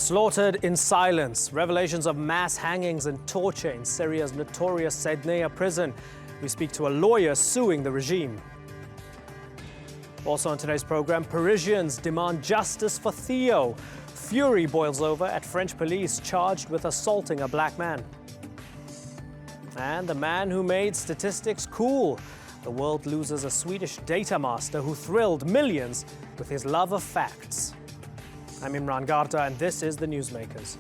Slaughtered in silence. Revelations of mass hangings and torture in Syria's notorious Saydnaya prison. We speak to a lawyer suing the regime. Also on today's program, Parisians demand justice for Theo. Fury boils over at French police charged with assaulting a black man. And the man who made statistics cool. The world loses a Swedish data master who thrilled millions with his love of facts. I'm Imran Garda, and this is the Newsmakers.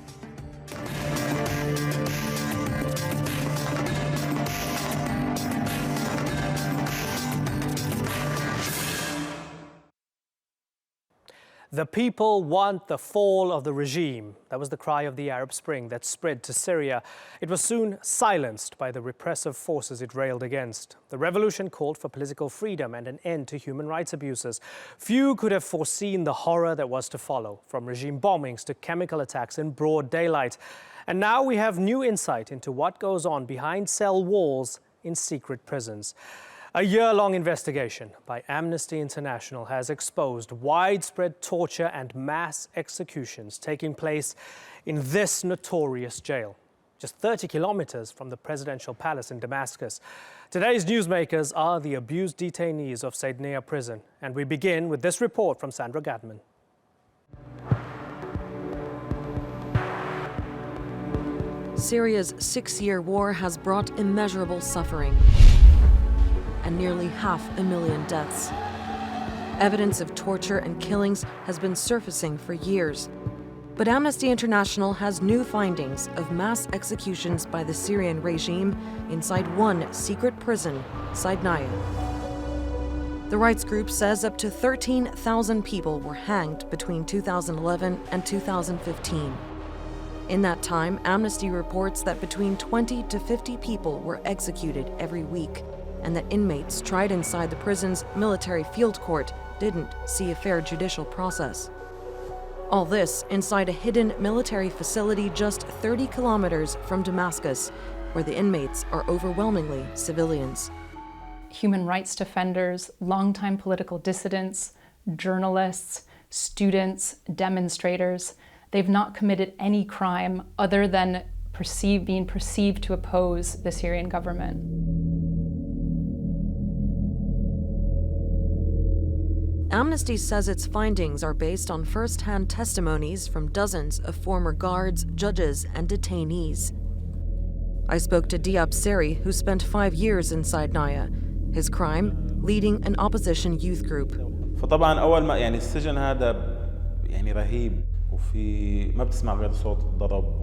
The people want the fall of the regime. That was the cry of the Arab Spring that spread to Syria. It was soon silenced by the repressive forces it railed against. The revolution called for political freedom and an end to human rights abuses. Few could have foreseen the horror that was to follow, from regime bombings to chemical attacks in broad daylight. And now we have new insight into what goes on behind cell walls in secret prisons. A year-long investigation by Amnesty International has exposed widespread torture and mass executions taking place in this notorious jail, just 30 kilometers from the presidential palace in Damascus. Today's newsmakers are the abused detainees of Saydnaya prison, and we begin with this report from Sandra Gadman. Syria's 6-year war has brought immeasurable suffering and nearly 500,000 deaths. Evidence of torture and killings has been surfacing for years. But Amnesty International has new findings of mass executions by the Syrian regime inside one secret prison, Saydnaya. The rights group says up to 13,000 people were hanged between 2011 and 2015. In that time, Amnesty reports that between 20 to 50 people were executed every week, and that inmates tried inside the prison's military field court didn't see a fair judicial process. All this inside a hidden military facility just 30 kilometers from Damascus, where the inmates are overwhelmingly civilians. Human rights defenders, longtime political dissidents, journalists, students, demonstrators, they've not committed any crime other than being perceived to oppose the Syrian government. Amnesty says its findings are based on first-hand testimonies from dozens of former guards, judges, and detainees. I spoke to Diab Seri, who spent 5 years in Saydnaya. His crime, leading an opposition youth group. فطبعا أول ما السجن هذا رهيب وفي ما بتسمع غير صوت الضرب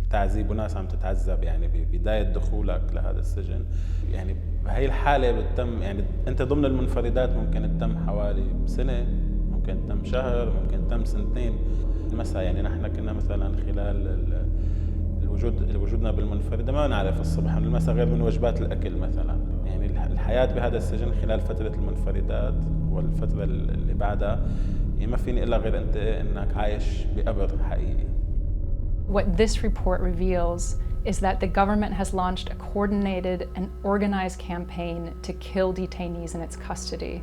والتعذيب وناس عم تتعذب ببداية دخولك لهذا السجن. بهي الحالة بتتم أنت ضمن المنفردات ممكن تتم حوالي سنة، ممكن تتم شهر، ممكن تتم سنتين. المساء نحن كنا مثلا خلال وجودنا بالمنفردة ما نعرف الصبح من المساء غير من وجبات الأكل مثلا. الحياة بهذا السجن خلال فترة المنفردات والفترة اللي بعدها ما فيني إلا غير أنت إنك عايش بقبر حقيقي. What this report reveals is that the government has launched a coordinated and organized campaign to kill detainees in its custody.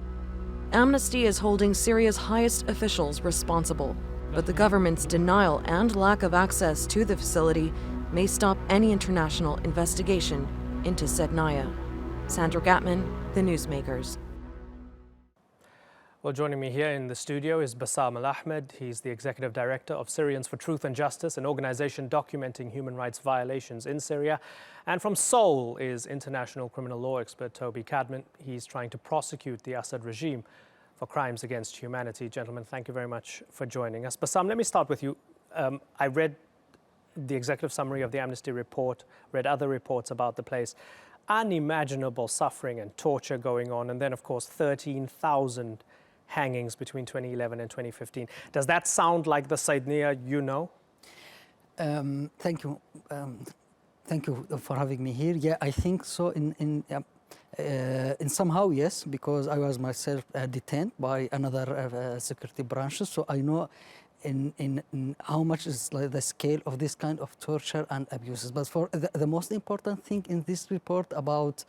Amnesty is holding Syria's highest officials responsible, but the government's denial and lack of access to the facility may stop any international investigation into Saydnaya. Sandra Gatman, The Newsmakers. Well, joining me here in the studio is Bassam Al-Ahmed. He's the Executive Director of Syrians for Truth and Justice, an organization documenting human rights violations in Syria. And from Seoul is international criminal law expert Toby Cadman. He's trying to prosecute the Assad regime for crimes against humanity. Gentlemen, thank you very much for joining us. Bassam, let me start with you. I read the executive summary of the Amnesty report, read other reports about the place. Unimaginable suffering and torture going on. And then, of course, 13,000 hangings between 2011 and 2015. Does that sound like the Saydnaya you know? Thank you. Thank you for having me here. Yeah, I think so. In somehow, yes, because I was myself detained by another security branches, so I know in how much is like the scale of this kind of torture and abuses. But for the most important thing in this report about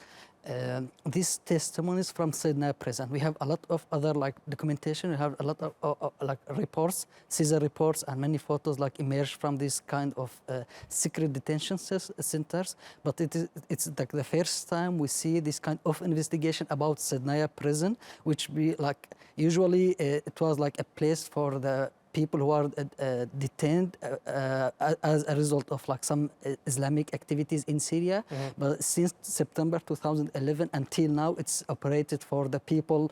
these testimonies from Saydnaya prison. We have a lot of other like documentation. We have a lot of like reports, Caesar reports, and many photos like emerged from this kind of secret detention centers. But it's like the first time we see this kind of investigation about Saydnaya prison, which we like usually it was like a place for the people who are detained as a result of like some Islamic activities in Syria. But since September 2011 until now, it's operated for the people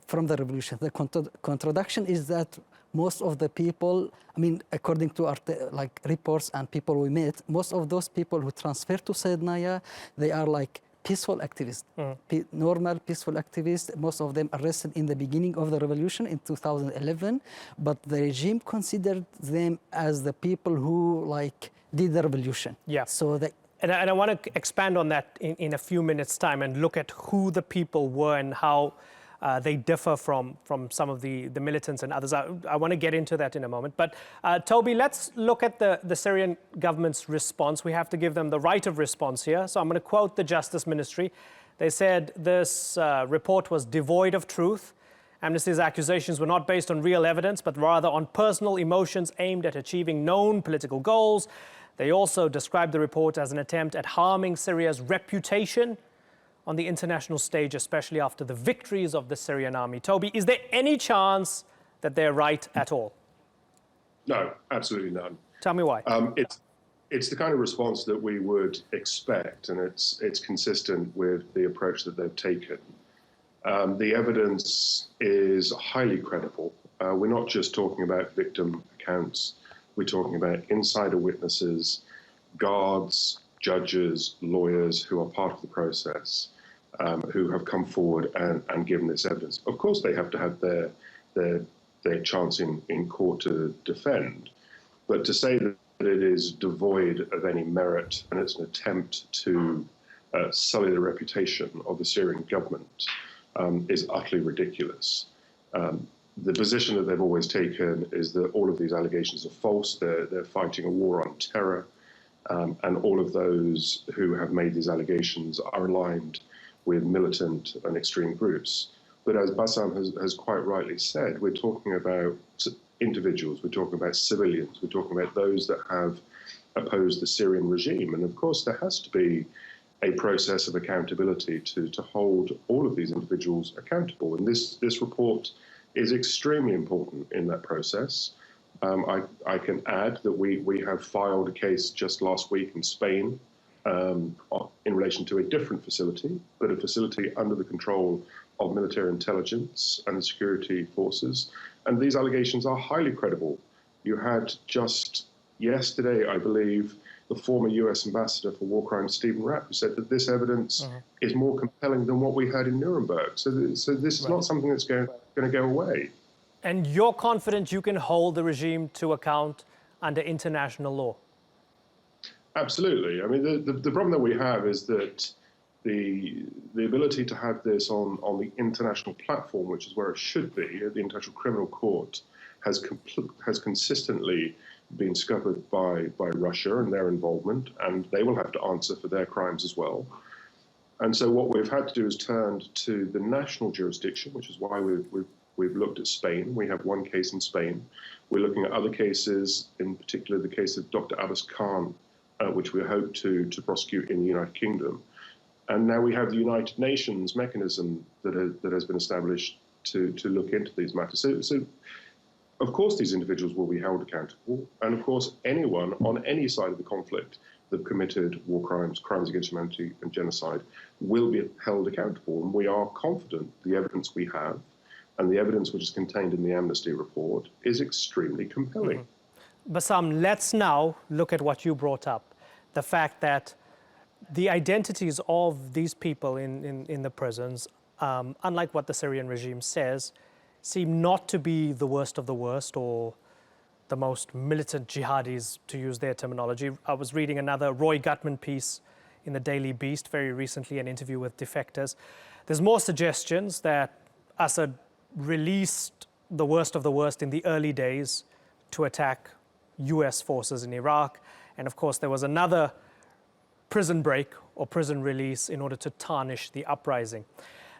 from the revolution. The contradiction is that most of the people, I mean, according to our like reports and people we met, most of those people who transferred to Saydnaya, they are like peaceful activists, normal peaceful activists, most of them arrested in the beginning of the revolution in 2011, but the regime considered them as the people who like did the revolution. Yeah. So and I want to expand on that in a few minutes' time and look at who the people were and how they differ from some of the militants and others. I want to get into that in a moment. But Toby, let's look at the Syrian government's response. We have to give them the right of response here. So I'm going to quote the Justice Ministry. They said this report was devoid of truth. Amnesty's accusations were not based on real evidence, but rather on personal emotions aimed at achieving known political goals. They also described the report as an attempt at harming Syria's reputation on the international stage, especially after the victories of the Syrian army. Toby, is there any chance that they're right at all? No, absolutely none. Tell me why. It's the kind of response that we would expect, and it's consistent with the approach that they've taken. The evidence is highly credible. We're not just talking about victim accounts. We're talking about insider witnesses, guards, judges, lawyers who are part of the process, who have come forward and given this evidence. Of course, they have to have their chance in court to defend, but to say that it is devoid of any merit and it's an attempt to sully the reputation of the Syrian government is utterly ridiculous. The position that they've always taken is that all of these allegations are false. They're fighting a war on terror, and all of those who have made these allegations are aligned with militant and extreme groups. But as Bassam has quite rightly said, we're talking about individuals, we're talking about civilians, we're talking about those that have opposed the Syrian regime. And of course, there has to be a process of accountability to hold all of these individuals accountable. And this report is extremely important in that process. I can add that we have filed a case just last week in Spain in relation to a different facility, but a facility under the control of military intelligence and the security forces. And these allegations are highly credible. You had just yesterday, I believe, the former US ambassador for war crimes, Stephen Rapp, who said that this evidence is more compelling than what we heard in Nuremberg. So this is not something that's going to go away. And you're confident you can hold the regime to account under international law? Absolutely. I mean, the problem that we have is that the ability to have this on the international platform, which is where it should be, the International Criminal Court, has consistently been scuppered by Russia and their involvement, and they will have to answer for their crimes as well. And so what we've had to do is turn to the national jurisdiction, which is why we've looked at Spain. We have one case in Spain. We're looking at other cases, in particular the case of Dr. Abbas Khan, which we hope to prosecute in the United Kingdom. And now we have the United Nations mechanism that has been established to look into these matters. So of course, these individuals will be held accountable. And of course, anyone on any side of the conflict that committed war crimes, crimes against humanity and genocide will be held accountable. And we are confident the evidence we have and the evidence which is contained in the Amnesty report is extremely compelling. Bassam, let's now look at what you brought up, the fact that the identities of these people in the prisons, unlike what the Syrian regime says, seem not to be the worst of the worst or the most militant jihadis, to use their terminology. I was reading another Roy Gutman piece in the Daily Beast very recently, an interview with defectors. There's more suggestions that Assad released the worst of the worst in the early days to attack US forces in Iraq. And of course, there was another prison break or prison release in order to tarnish the uprising.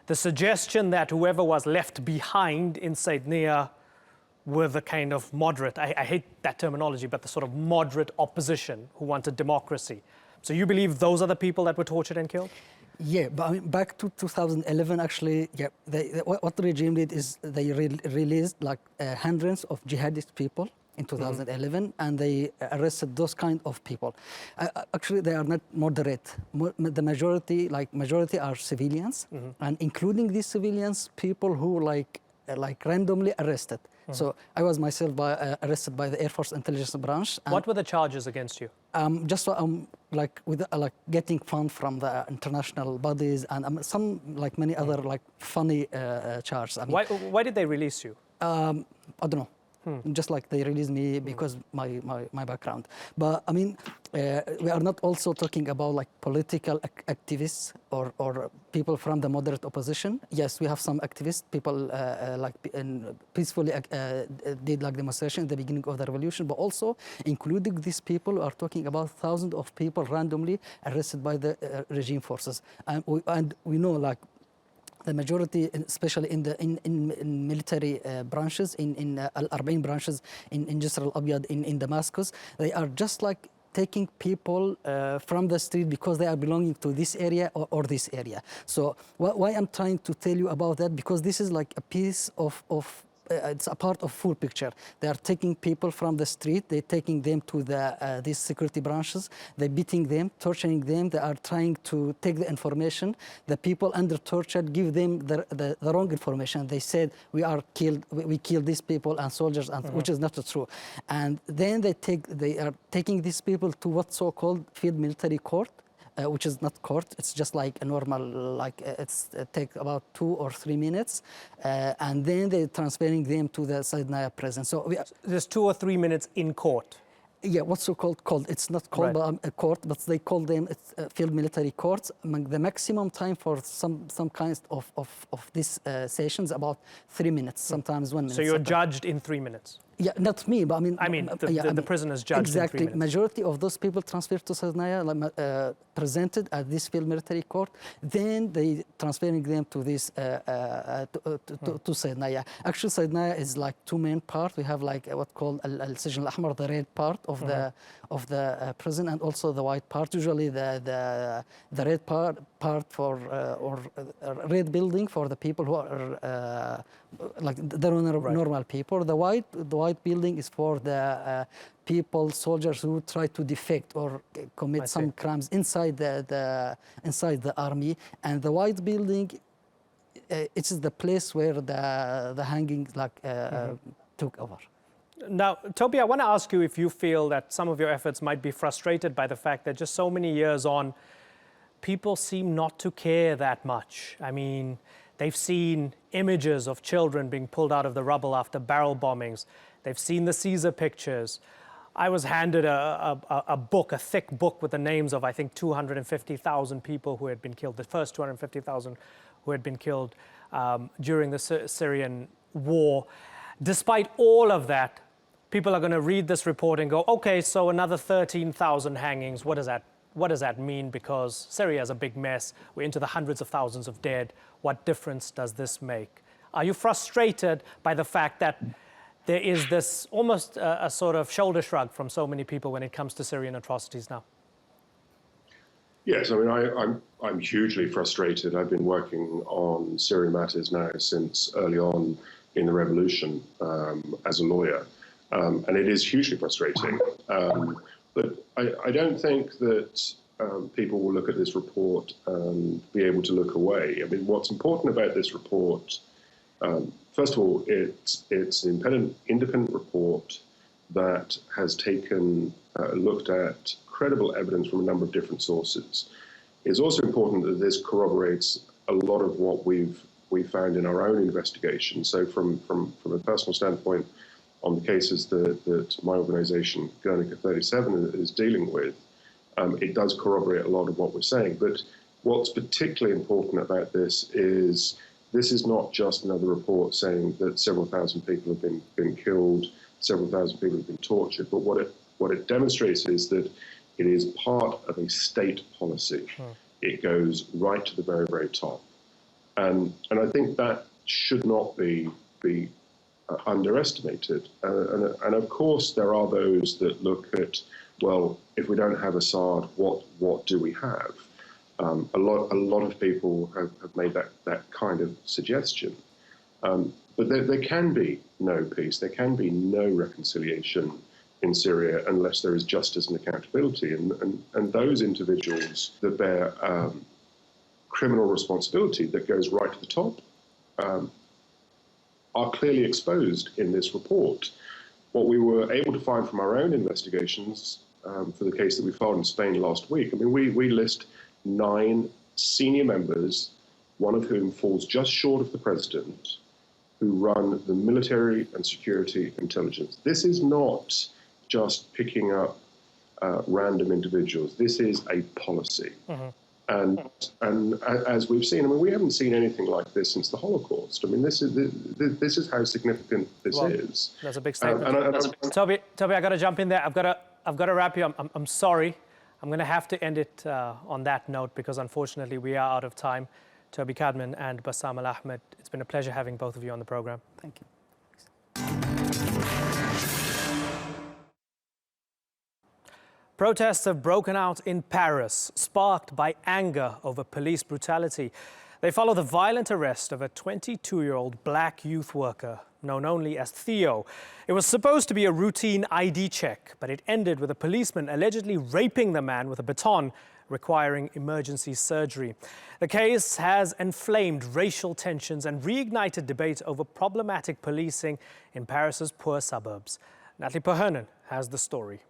The suggestion that whoever was left behind in Saydnaya were the kind of moderate, I hate that terminology, but the sort of moderate opposition who wanted democracy. So you believe those are the people that were tortured and killed? Yeah, but I mean, back to 2011, actually, yeah, what the regime did is they released like hundreds of jihadist people in 2011, and they arrested those kind of people. Actually, they are not moderate. The majority are civilians, and including these civilians, people who like randomly arrested. So I was myself arrested by the Air Force Intelligence Branch. What were the charges against you? Just like getting funds from the international bodies and some like many other like funny charges. I mean, Why did they release you? I don't know. Just like they released me because my background. But I mean, we are not also talking about like political activists or people from the moderate opposition. Yes, we have some activists, people peacefully did like demonstration at the beginning of the revolution, but also including these people, we are talking about thousands of people randomly arrested by the regime forces. And we know like the majority, especially in military branches, in Al-Arba'in branches, in Jisr al-Abyad, in Damascus, they are just like taking people from the street because they are belonging to this area or this area. So why I'm trying to tell you about that, because this is like a piece of it's a part of full picture. They are taking people from the street, they're taking them to these security branches, they're beating them, torturing them, they are trying to take the information. The people under torture give them the wrong information. They said, we killed these people and soldiers, and, which is not true. And then they are taking these people to what's so-called field military court, which is not court, it's just like a normal, it takes about 2 or 3 minutes, and then they're transferring them to the Saydnaya prison. So there's 2 or 3 minutes in court. Yeah, what's so-called court? It's not called a court, but they call them field military courts. The maximum time for some kinds of these sessions about 3 minutes, sometimes 1 minute. So you're judged in 3 minutes? Yeah, not me, but I mean the prisoners judged exactly. in 3 minutes. Majority of those people transferred to Saydnaya, presented at this field military court. Then they transferring them to this to Saydnaya. Actually, Saydnaya is like 2 main parts. We have like what called al-Sijn al-Ahmar, the red part of the prison, and also the white part. Usually the red part for or red building for the people who are like the normal people. The white building is for the people, soldiers who try to defect or commit some crimes inside the army. And the white building, it is the place where the hanging took over. Now, Toby, I want to ask you if you feel that some of your efforts might be frustrated by the fact that just so many years on, people seem not to care that much. I mean, they've seen images of children being pulled out of the rubble after barrel bombings. They've seen the Caesar pictures. I was handed a book, a thick book with the names of, I think, 250,000 people who had been killed, the first 250,000 who had been killed during the Syrian war. Despite all of that, people are going to read this report and go, okay, so another 13,000 hangings. What does that mean? Because Syria is a big mess. We're into the hundreds of thousands of dead. What difference does this make? Are you frustrated by the fact that there is this almost a sort of shoulder shrug from so many people when it comes to Syrian atrocities now? Yes, I mean, I'm hugely frustrated. I've been working on Syrian matters now since early on in the revolution as a lawyer, and it is hugely frustrating. But I don't think that people will look at this report and be able to look away. I mean, what's important about this report, first of all, it's an independent report that has looked at credible evidence from a number of different sources. It's also important that this corroborates a lot of what we've found in our own investigation. So from a personal standpoint, on the cases that my organization, Guernica 37, is dealing with, it does corroborate a lot of what we're saying. But what's particularly important about this is not just another report saying that several thousand people have been killed, several thousand people have been tortured, but what it demonstrates is that It is part of a state policy. It goes right to the very, very top. And I think that should not be underestimated. And of course, there are those that look at, well, if we don't have Assad, what do we have? A lot of people have made that kind of suggestion. But there can be no peace. There can be no reconciliation in Syria unless there is justice and accountability. And those individuals that bear criminal responsibility that goes right to the top are clearly exposed in this report. What we were able to find from our own investigations for the case that we filed in Spain last week, I mean, we list 9 senior members, one of whom falls just short of the president, who run the military and security intelligence. This is not just picking up random individuals. This is a policy. And as we've seen, I mean, we haven't seen anything like this since the Holocaust. I mean, this is how significant this is. That's a big statement. Toby, I got to jump in there. I've got to wrap you. I'm sorry. I'm going to have to end it on that note because unfortunately we are out of time. Toby Cadman and Bassam Al Ahmed, it's been a pleasure having both of you on the program. Thank you. Protests have broken out in Paris, sparked by anger over police brutality. They follow the violent arrest of a 22-year-old black youth worker, known only as Theo. It was supposed to be a routine ID check, but it ended with a policeman allegedly raping the man with a baton, requiring emergency surgery. The case has inflamed racial tensions and reignited debate over problematic policing in Paris's poor suburbs. Natalie Perhernan has the story.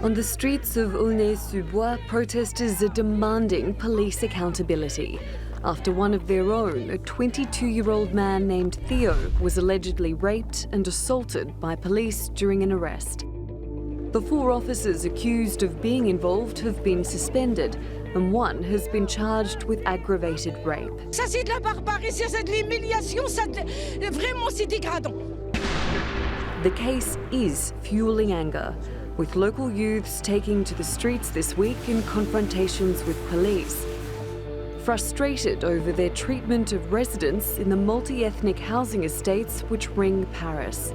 On the streets of Aulnay-sous-Bois, protesters are demanding police accountability after one of their own, a 22-year-old man named Theo, was allegedly raped and assaulted by police during an arrest. The 4 officers accused of being involved have been suspended, and one has been charged with aggravated rape. Ça c'est de la barbarie, c'est de l'humiliation, vraiment c'est dégradant. The case is fueling anger, with local youths taking to the streets this week in confrontations with police. Frustrated over their treatment of residents in the multi-ethnic housing estates which ring Paris.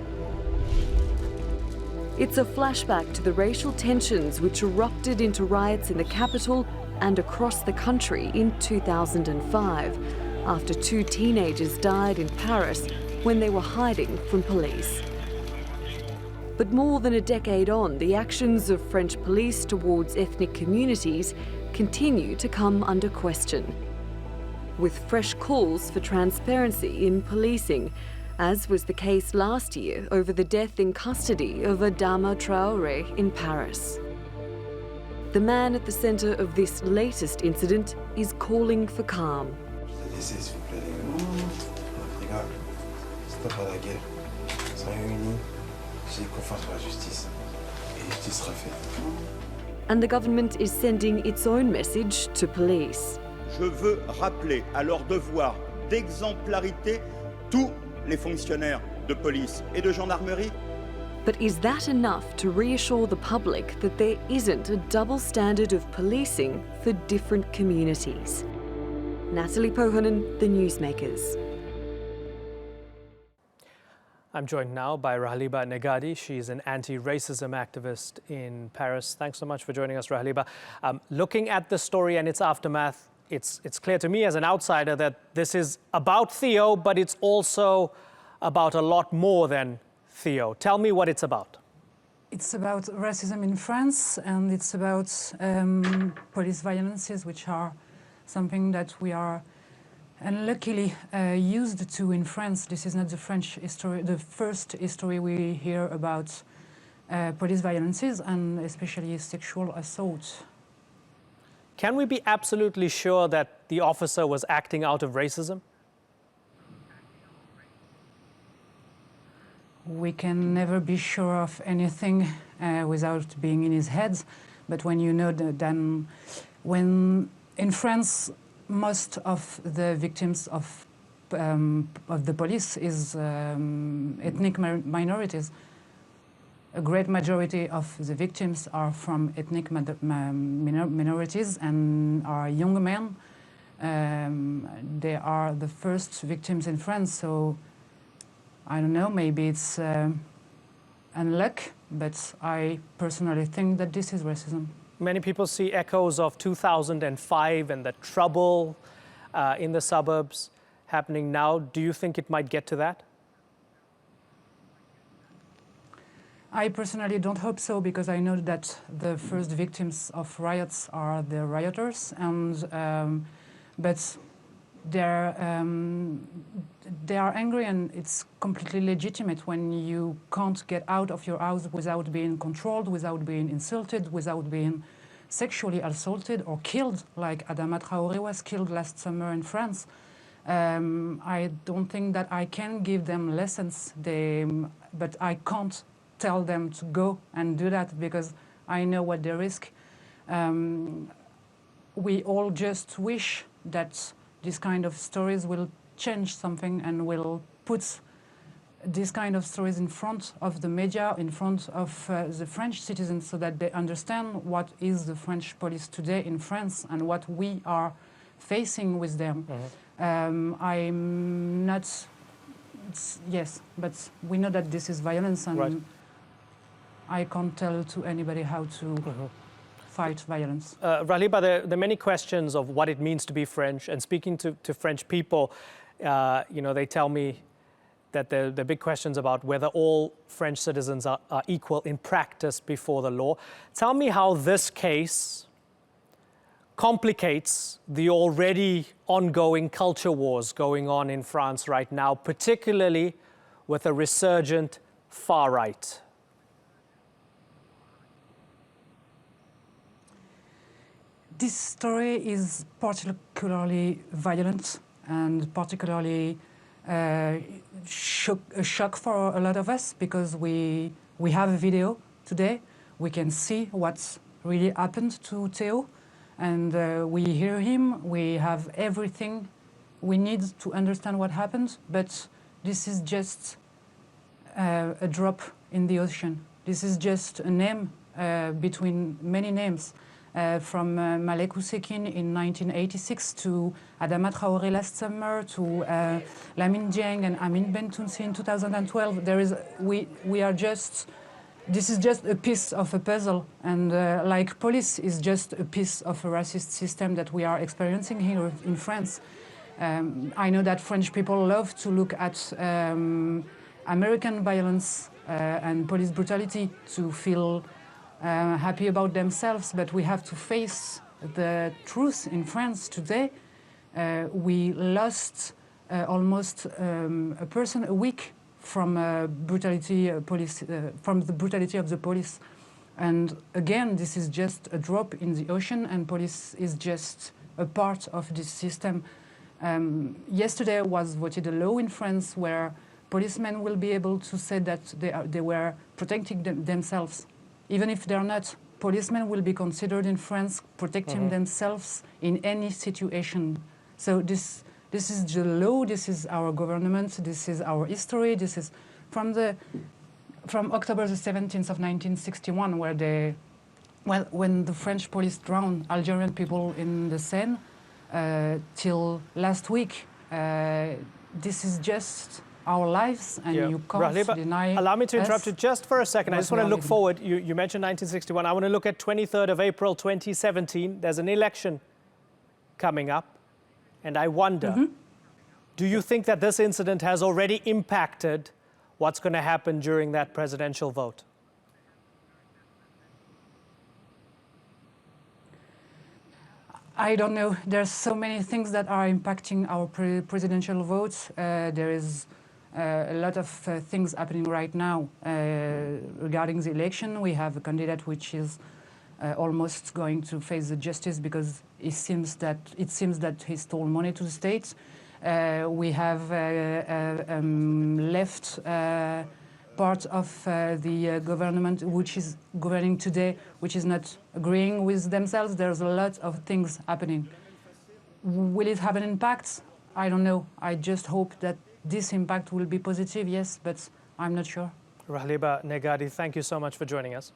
It's a flashback to the racial tensions which erupted into riots in the capital and across the country in 2005, after 2 teenagers died in Paris when they were hiding from police. But more than a decade on, the actions of French police towards ethnic communities continue to come under question, with fresh calls for transparency in policing, as was the case last year over the death in custody of Adama Traoré in Paris. The man at the centre of this latest incident is calling for calm. And the government is sending its own message to police. Je veux rappeler à leur devoir d'exemplarité tous les fonctionnaires de police et de gendarmerie. But is that enough to reassure the public that there isn't a double standard of policing for different communities? Natalie Perhernan, The Newsmakers. I'm joined now by Rahaliba Negadi. She's an anti-racism activist in Paris. Thanks so much for joining us, Rahaliba. Looking at the story and its aftermath, it's clear to me as an outsider that this is about Theo, but it's also about a lot more than Theo. Tell me what it's about. It's about racism in France, and it's about police violences, which are something that we are unluckily used to in France. This is not the French history, the first history we hear about police violences, and especially sexual assault. Can we be absolutely sure that the officer was acting out of racism? We can never be sure of anything without being in his head, but when you know that, when in France, most of the victims of the police is ethnic minorities. A great majority of the victims are from ethnic minorities and are young men. They are the first victims in France, so I don't know, maybe it's unluck, but I personally think that this is racism. Many people see echoes of 2005 and the trouble in the suburbs happening now. Do you think it might get to that? I personally don't hope so, because I know that the first victims of riots are the rioters, and but they are angry, and it's completely legitimate when you can't get out of your house without being controlled, without being insulted, without being sexually assaulted or killed, like Adama Traoré was killed last summer in France. I don't think that I can give them lessons, but I can't tell them to go and do that, because I know what they risk. We all just wish that these kind of stories will change something and will put these kind of stories in front of the media, in front of the French citizens, so that they understand what is the French police today in France and what we are facing with them. I'm not, yes, but we know that this is violence, and right. I can't tell to anybody how to fight violence. Raliba, there are many questions of what it means to be French, and speaking to French people, you know, they tell me that there are big questions about whether all French citizens are equal in practice before the law. Tell me how this case complicates the already ongoing culture wars going on in France right now, particularly with a resurgent far right. This story is particularly violent and particularly a shock for a lot of us, because we have a video today. We can see what's really happened to Theo, and we hear him. We have everything we need to understand what happened, but this is just a drop in the ocean. This is just a name between many names. From Malek Oussekine in 1986 to Adama Traoré last summer to Lamine Dieng and Amin Bentounsi in 2012. This is just a piece of a puzzle, and like police is just a piece of a racist system that we are experiencing here in France. I know that French people love to look at American violence and police brutality to feel happy about themselves, but we have to face the truth in France today. We lost almost a person a week from brutality, from the brutality of the police. And again, this is just a drop in the ocean, and police is just a part of this system. Yesterday was voted a law in France where policemen will be able to say that they were protecting themselves. Even if they're not, policemen will be considered in France protecting themselves in any situation. So this is the law, this is our government, this is our history, this is from October the 17th of 1961, when the French police drowned Algerian people in the Seine, till last week. This is just our lives, and you can't deny. Allow me to interrupt you just for a second. I just want to look forward. You mentioned 1961. I want to look at 23rd of April 2017. There's an election coming up, and I wonder, do you think that this incident has already impacted what's going to happen during that presidential vote? I don't know. There's so many things that are impacting our presidential votes. There is a lot of things happening right now regarding the election. We have a candidate which is almost going to face the justice because it seems that he stole money to the state. We have left part of the government which is governing today, which is not agreeing with themselves. There's a lot of things happening. Will it have an impact? I don't know. I just hope that this impact will be positive, yes, but I'm not sure. Rahliba Negadi, thank you so much for joining us.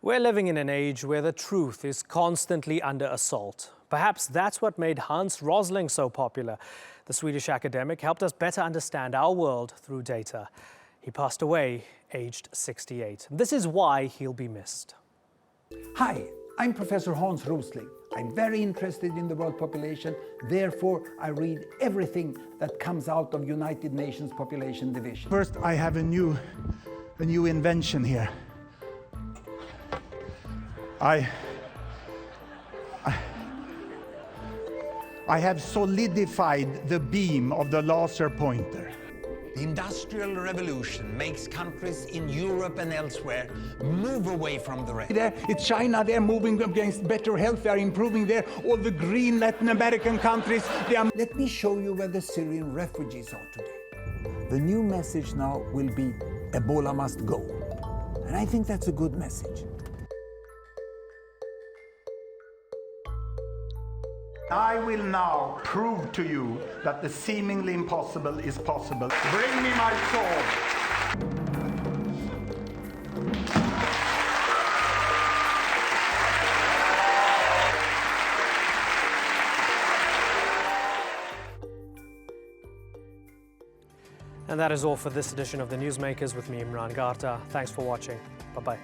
We're living in an age where the truth is constantly under assault. Perhaps that's what made Hans Rosling so popular. The Swedish academic helped us better understand our world through data. He passed away aged 68. This is why he'll be missed. Hi, I'm Professor Hans Rosling. I'm very interested in the world population. Therefore, I read everything that comes out of United Nations Population Division. First, I have a new invention here. I have solidified the beam of the laser pointer. The Industrial Revolution makes countries in Europe and elsewhere move away from the rest. It's China, they're moving against better health, they're improving there. All the green Latin American countries, they are... Let me show you where the Syrian refugees are today. The new message now will be Ebola must go. And I think that's a good message. I will now prove to you that the seemingly impossible is possible. Bring me my sword. And that is all for this edition of the Newsmakers with me, Imran Garta. Thanks for watching. Bye-bye.